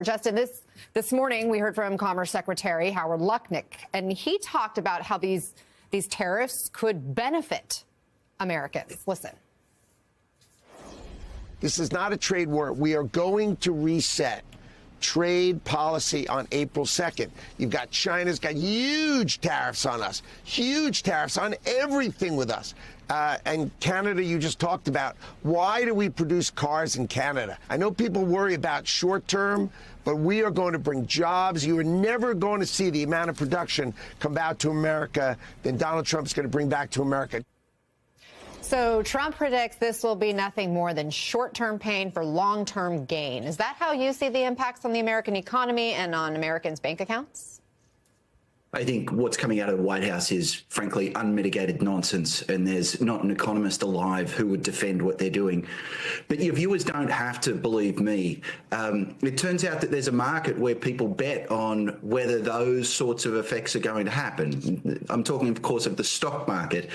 Justin, this morning we heard from Commerce Secretary Howard Lutnick, and he talked about how these tariffs could benefit Americans. Listen. This is not a trade war. We are going to reset trade policy on April 2nd. You've got China's got huge tariffs on us, huge tariffs on everything with us. And Canada, you just talked about. Why do we produce cars in Canada? I know people worry about short term, but we are going to bring jobs. You are never going to see the amount of production come out to America that Donald Trump's going to bring back to America. So Trump predicts this will be nothing more than short-term pain for long-term gain. Is that how you see the impacts on the American economy and on Americans' bank accounts? I think what's coming out of the White House is, frankly, unmitigated nonsense, and there's not an economist alive who would defend what they're doing. But your viewers don't have to believe me. It turns out that there's a market where people bet on whether those sorts of effects are going to happen. I'm talking, of course, of the stock market.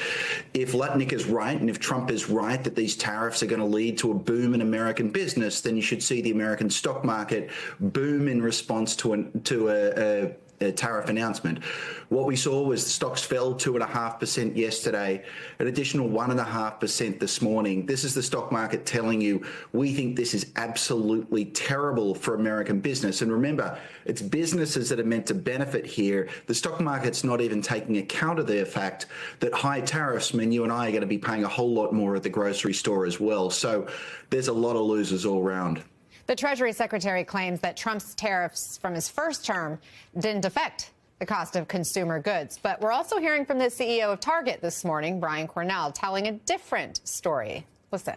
If Lutnick is right, and if Trump is right that these tariffs are going to lead to a boom in American business, then you should see the American stock market boom in response to a tariff announcement. What we saw was the stocks fell 2.5% yesterday, an additional 1.5% this morning. This is the stock market telling you, we think this is absolutely terrible for American business. And remember, it's businesses that are meant to benefit here. The stock market's not even taking account of the fact that high tariffs mean you and I are going to be paying a whole lot more at the grocery store as well. So there's a lot of losers all around. The Treasury Secretary claims that Trump's tariffs from his first term didn't affect the cost of consumer goods. But we're also hearing from the CEO of Target this morning, Brian Cornell, telling a different story. Listen.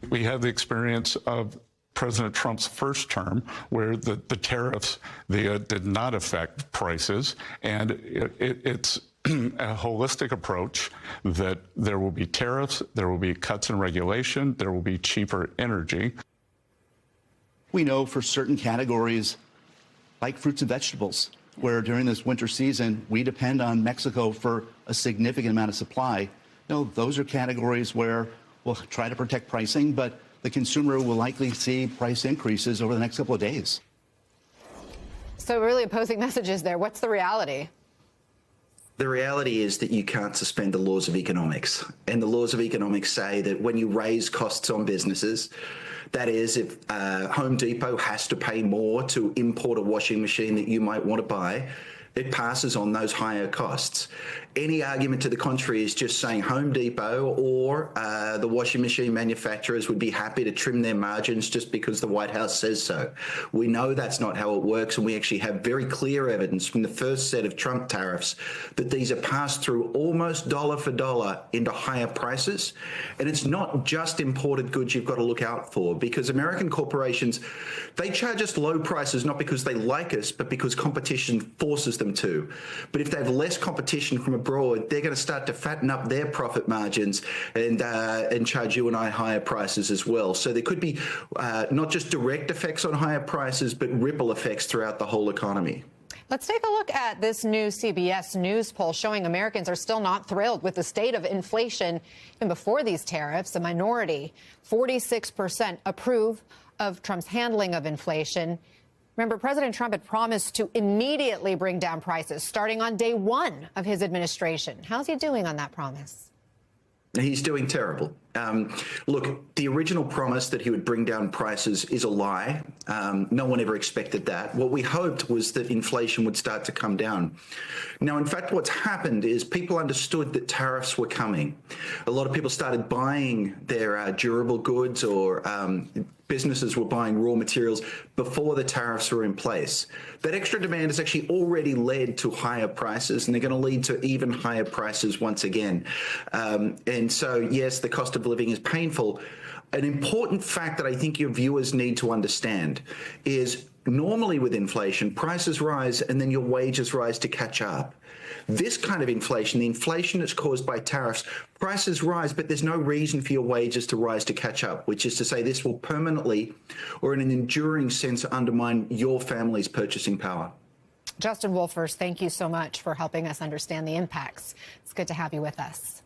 We have the experience of President Trump's first term, where the tariffs did not affect prices, and it's a holistic approach that there will be tariffs, there will be cuts in regulation, there will be cheaper energy. We know for certain categories, like fruits and vegetables, where during this winter season, we depend on Mexico for a significant amount of supply. Those are categories where we'll try to protect pricing, but the consumer will likely see price increases over the next couple of days. So really opposing messages there. What's the reality? The reality is that you can't suspend the laws of economics. And the laws of economics say that when you raise costs on businesses, that is, if Home Depot has to pay more to import a washing machine that you might want to buy, it passes on those higher costs. Any argument to the contrary is just saying Home Depot or the washing machine manufacturers would be happy to trim their margins just because the White House says so. We know that's not how it works, and we actually have very clear evidence from the first set of Trump tariffs that these are passed through almost dollar for dollar into higher prices. And it's not just imported goods you've got to look out for, because American corporations, they charge us low prices not because they like us, but because competition forces them to. But if they have less competition from abroad, they're going to start to fatten up their profit margins and charge you and I higher prices as well. So there could be not just direct effects on higher prices, but ripple effects throughout the whole economy. Let's take a look at this new CBS News poll showing Americans are still not thrilled with the state of inflation even before these tariffs. A minority, 46%, approve of Trump's handling of inflation. Remember, President Trump had promised to immediately bring down prices starting on day one of his administration. How's he doing on that promise? He's doing terrible. Look, the original promise that he would bring down prices is a lie. No one ever expected that. What we hoped was that inflation would start to come down. Now, in fact, what's happened is people understood that tariffs were coming. A lot of people started buying their durable goods, or businesses were buying raw materials before the tariffs were in place. That extra demand has actually already led to higher prices, and they're going to lead to even higher prices once again. And so, yes, the cost of living is painful. An important fact that I think your viewers need to understand is normally with inflation, prices rise and then your wages rise to catch up. This kind of inflation, the inflation that's caused by tariffs, prices rise, but there's no reason for your wages to rise to catch up, which is to say this will permanently or in an enduring sense undermine your family's purchasing power. Justin Wolfers, thank you so much for helping us understand the impacts. It's good to have you with us.